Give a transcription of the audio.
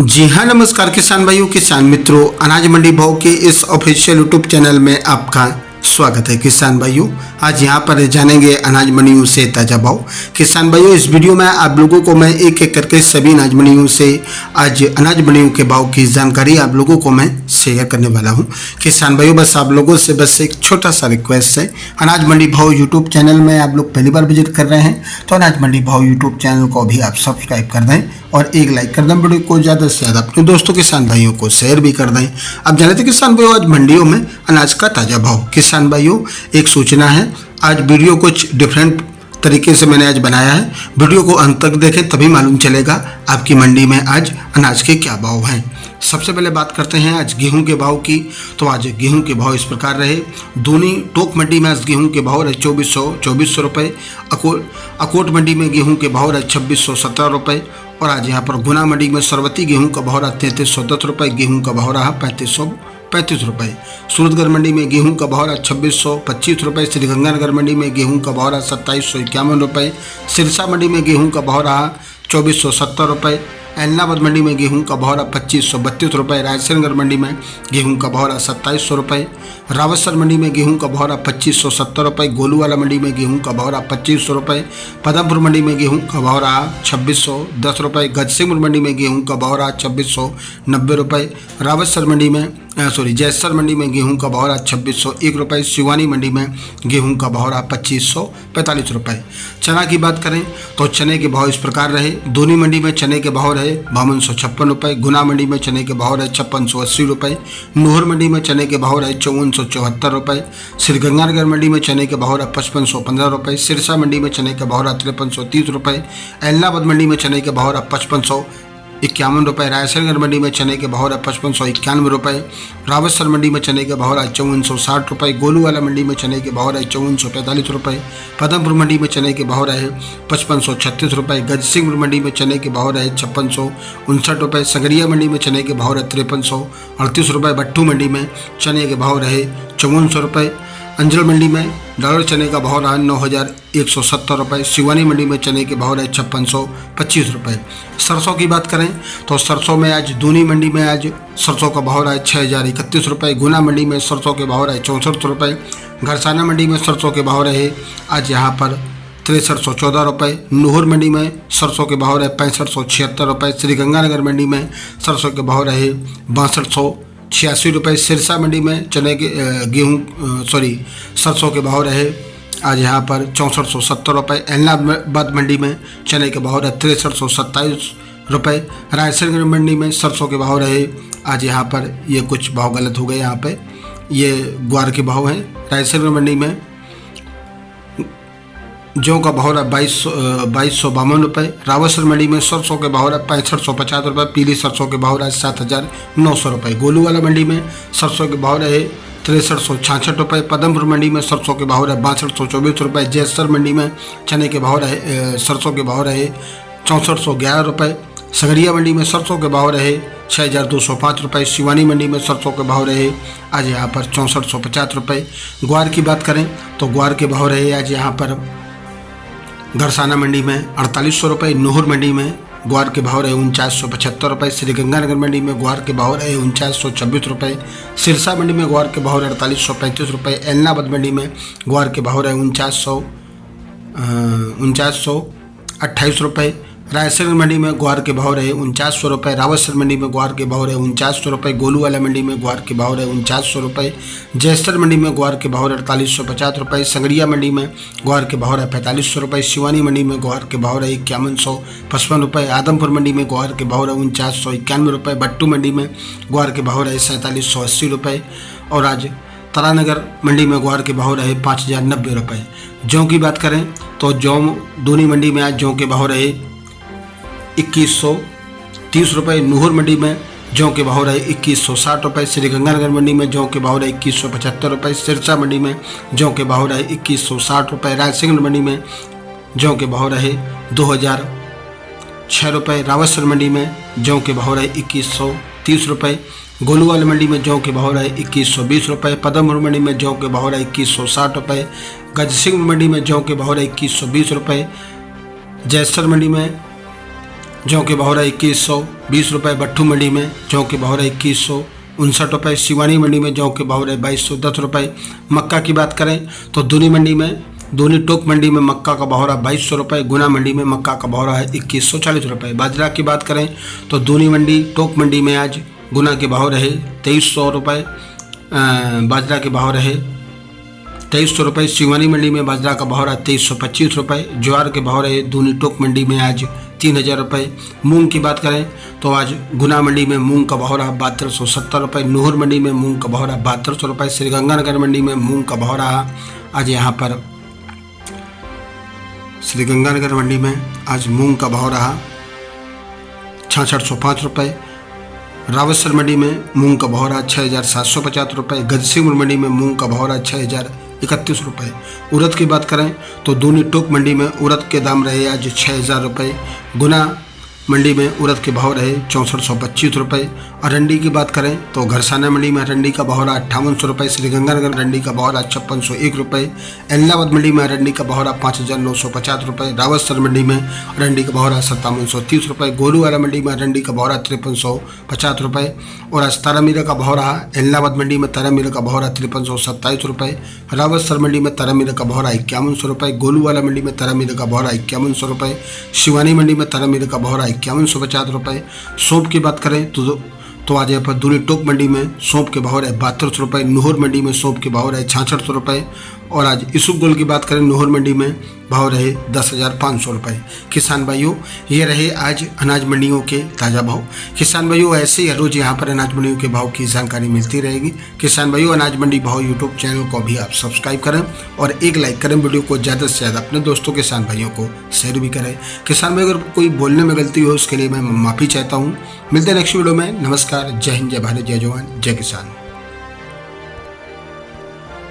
जी हाँ, नमस्कार किसान भाइयों, किसान मित्रों, अनाज मंडी भाव के इस ऑफिशियल यूट्यूब चैनल में आपका स्वागत है। किसान भाइयों, आज यहाँ पर जानेंगे अनाज मंडियों से ताज़ा भाव। किसान भाइयों, इस वीडियो में आप लोगों को मैं एक एक करके सभी अनाज मंडियों से आज अनाज मंडियों के भाव की जानकारी आप लोगों को मैं शेयर करने वाला हूँ। किसान भाइयों, बस आप लोगों से बस एक छोटा सा रिक्वेस्ट है, अनाज मंडी भाव यूट्यूब चैनल में आप लोग पहली बार विजिट कर रहे हैं तो अनाज मंडी भाव यूट्यूब चैनल को भी आप सब्सक्राइब कर दें और एक लाइक कर दें। वीडियो को ज़्यादा से ज़्यादा अपने दोस्तों किसान भाइयों को शेयर भी कर दें। अब जाने थे किसान भाइयों, आज मंडियों में अनाज का ताज़ा भाव। किसान भाइयों, एक सूचना है, आज वीडियो कुछ डिफरेंट तरीके से मैंने आज बनाया है। वीडियो को अंत तक देखें तभी मालूम चलेगा आपकी मंडी में आज अनाज के क्या भाव हैं। सबसे पहले बात करते हैं आज गेहूं के भाव की। तो आज गेहूं के भाव इस प्रकार रहे। दूनी टोक मंडी में आज गेहूं के भाव रहे 2400 रुपये। अकोट मंडी में गेहूं के भाव रहे 2617 रुपये। और आज यहाँ पर गुना मंडी में सरवती गेहूं का भाव रहा 3310 रुपये। गेहूं का भाव रहा 3535 रुपये। सूरतगढ़ मंडी में गेहूं का भाव रहा 2625 रुपये। श्रीगंगानगर मंडी में गेहूं का भाव रहा 2751 रुपये। सिरसा मंडी में गेहूं का भाव रहा 2470 रुपये। एलनाबाद मंडी में गेहूं का भाव रहा 2532 रुपये। रायसेनगर मंडी में गेहूं का भाव रहा 2700 रुपये। रावतसर मंडी में गेहूं का भाव रहा 2570 रुपये। गोलूवाला मंडी में गेहूं का भाव रहा 2500 रुपये। पदमपुर मंडी में गेहूं का भाव रहा 2610 रुपये। गजसिंहपुर मंडी में गेहूं का भाव रहा 2690 रुपये। रावतसर मंडी में जैसर मंडी में गेहूं का भाव रहा 2601 रुपये। शिवानी मंडी में गेहूं का भाव रहा 2545 रुपये। चना की बात करें तो चने के भाव इस प्रकार रहे। दूनी मंडी में चने के भाव रहे 5256 रुपये। गुना मंडी में चने के भाव रहे 5680 रुपये। नूहर मंडी में चने के भाव रहे 5474 रुपये। श्रीगंगानगर मंडी में चने के भाव रहा 5515 रुपये। सिरसा मंडी में चने के भाव रहा 5330 रुपये। एलनाबाद मंडी में चने के भाव रहा 5551 रुपये। रायसेनगर मंडी में चने के भाव रहा 5591 रुपये। रावतसर मंडी में चने के भाव रहा 5460 रुपये। गोलूवाला मंडी में चने के भाव रहे 5445 रुपये। पदमपुर मंडी में चने के भाव रहे 5536 रुपये। गजसिंहपुर मंडी में चने के भाव रहे 5659 रुपये। संगरिया मंडी में चने के भाव रहे 5338 रुपये। भट्टू मंडी में चने के भाव रहे 5400 रुपये। अंजल मंडी में डॉलर चने का भाव रहा 9170 रुपये। शिवानी मंडी में चने के भाव रहे 5625 रुपये। सरसों की बात करें तो सरसों में आज दूनी मंडी में आज सरसों का भाव रहा है 6031 रुपये। गुना मंडी में सरसों के भाव रहे 64 रुपये। घरसाना मंडी में सरसों के भाव रहे आज यहाँ पर 6314 रुपये। नूहर मंडी में सरसों के भाव रहे 6576 रुपये। श्रीगंगानगर मंडी में सरसों के भाव रहे 6286 रुपये। सिरसा मंडी में चने के सरसों के भाव रहे आज यहाँ पर 6470 रुपये। एलनाबाद मंडी में चने के भाव रहे 6327 रुपये। रायसेनगर मंडी में सरसों के भाव रहे आज यहाँ पर, ये कुछ भाव गलत हो गए, यहाँ पे ये ग्वार के भाव हैं। रायसेनगर मंडी में जौ का भाव रहा 2252 रुपये। रावतसर मंडी में सरसों के भाव रहा 6550 रुपये। पीली सरसों के भाव रहा 7900 रुपये। गोलूवाला मंडी में सरसों के भाव रहे 6366 रुपये। पदमपुर मंडी में सरसों के भाव रहे 6224 रुपये। जैसर मंडी में चने के भाव रहे सरसों के भाव रहे 6411 रुपये। संगरिया मंडी में सरसों के भाव रहे 6205 रुपये। शिवानी मंडी में सरसों के भाव रहे आज यहाँ पर 6450 रुपये। ग्वार की बात करें तो ग्वार के भाव रहे आज यहाँ पर घरसाना मंडी में 4800 रुपये। नूहर मंडी में ग्वार के भाव रहे 4975 रुपये। श्रीगंगानगर मंडी में ग्वार के भाव रहे 4926 रुपये। सिरसा मंडी में ग्वार के भाव रहे 4835 रुपये। एलनाबाद मंडी में ग्वार के भाव रहे 4928 रुपये। रायसेनगर मंडी में ग्वार के भाव रहे 4900 रुपये। रावतसर मंडी में ग्वार के भाव रहे 4900 रुपये। गोलूवाला मंडी में ग्वार के भाव रहे 4900 रुपये। जैसर मंडी में ग्वार के भाव रहे 4850 रुपये। संगरिया मंडी में ग्वार के भाव रहे 4500 रुपये। शिवानी मंडी में ग्वार के भाव रहे 5155 रुपये। आदमपुर मंडी में ग्वार के भाव रहे 4991 रुपये। भट्टू मंडी में ग्वार के भाव रहे 4780 रुपये। और आज तारानगर मंडी में ग्वार के भाव रहे 5090 रुपये। जौ की बात करें तो जौ दूनी मंडी में आज जौ के भाव रहे 2130 रुपये। नूहर मंडी में जौ के भाव रहे 2160 रुपये। श्रीगंगानगर मंडी में जौ के भाव रहे 2175 रुपये। सिरसा मंडी में जौ के भाव रहे 2160 रुपये। रायसेनगर मंडी में जौ के भाव रहे 2006 रुपये। रावतसर मंडी में जौ के भाव रहे 2130 रुपये। गोलूवाला मंडी में जौ के भाव रहे 2120 रुपये। पदमपुर मंडी में जौ के भाव रहे 2160 रुपये। गजसिंहपुर मंडी में जौ के भाव रहे 2120 रुपये। जैसर मंडी में जौ के भाव हो रहा है 2120 रुपये। भट्ठू मंडी में जौ के भाव हो रहा है 2159 रुपये। शिवानी मंडी में जौ के भाव हो रहे 2210 रुपये। मक्का की बात करें तो दूनी मंडी में, दूनी टोक मंडी में मक्का का भाव हो रहा है 2200 रुपये। गुना मंडी में मक्का का भाव हो रहा है 2140 रुपये। बाजरा की बात करें तो दूनी मंडी टोक मंडी में आज गुना के भाव रहे 2300 रुपये, बाजरा के भाव रहे 2300 रुपये। शिवानी मंडी में बाजरा का भाव रहा 2325 रुपये। ज्वार के भाव रहे दूनी टोक मंडी में आज 3000 रुपये। मूंग की बात करें तो आज गुना मंडी में मूंग का भाव रहा 7270 रुपये। नूहर मंडी में मूंग का भाव रहा 7200 रुपये। श्रीगंगानगर मंडी में मूंग का भाव रहा आज यहाँ पर श्रीगंगानगर मंडी में आज मूंग का भाव रहा 6605 रुपये। रावतसर मंडी में मूंग का भाव रहा 6750 रुपये। गजसीपुर मंडी में मूंग का भाव रहा 6031 रुपये। उड़द की बात करें तो दूनी टोक मंडी में उड़द के दाम रहे आज 6000 रुपये। गुना मंडी में उड़द के भाव रहे 6425 रुपये। अरंडी की बात करें तो घरसाना मंडी में अरंडी का भाव रहा 5800 रुपये। श्रीगंगानगर अरंडी का भाव रहा 5601 रुपये। इलाहाबाद मंडी में अरंडी का भाव रहा 5950 रुपये। रावतसर मंडी में अरंडी का भाव रहा 5730 रुपये। गोलूवाला मंडी में अरंडी का भाव रहा 5350 रुपये। और आज तारामीरा का भाव रहा इलाहाबाद मंडी में तारामीरा का भाव रहा 5327 रुपये। रावतसर मंडी में तारामीरा का भाव रहा 5100 रुपये। गोलूवाला मंडी में तारामीरा का भाव रहा 5100 रुपये। शिवानी मंडी में तारामीरा का भाव रहा 5150 रुपये। सौंफ की बात करें तो आज यहाँ पर दूनी टोक मंडी में सौंफ के भाव रहे 7200 रुपये। नूहर मंडी में सौंफ के भाव रहे 6600 रुपये। और आज इसुगुल की बात करें नूहर मंडी में भाव रहे 10,500 रुपये। किसान भाइयों, ये रहे आज अनाज मंडियों के ताज़ा भाव। किसान भाइयों, ऐसे ही हर रोज़ यहाँ पर अनाज मंडियों के भाव की जानकारी मिलती रहेगी। किसान भाइयों, अनाज मंडी भाव यूट्यूब चैनल को भी आप सब्सक्राइब करें और एक लाइक करें। वीडियो को ज़्यादा से ज़्यादा अपने दोस्तों किसान भाइयों को शेयर भी करें। किसान भाई, अगर कोई बोलने में गलती हो उसके लिए मैं माफ़ी चाहता हूँ। मिलते हैं नेक्स्ट वीडियो में। नमस्कार, जय हिंद, जय भारत, जय जवान, जय किसान।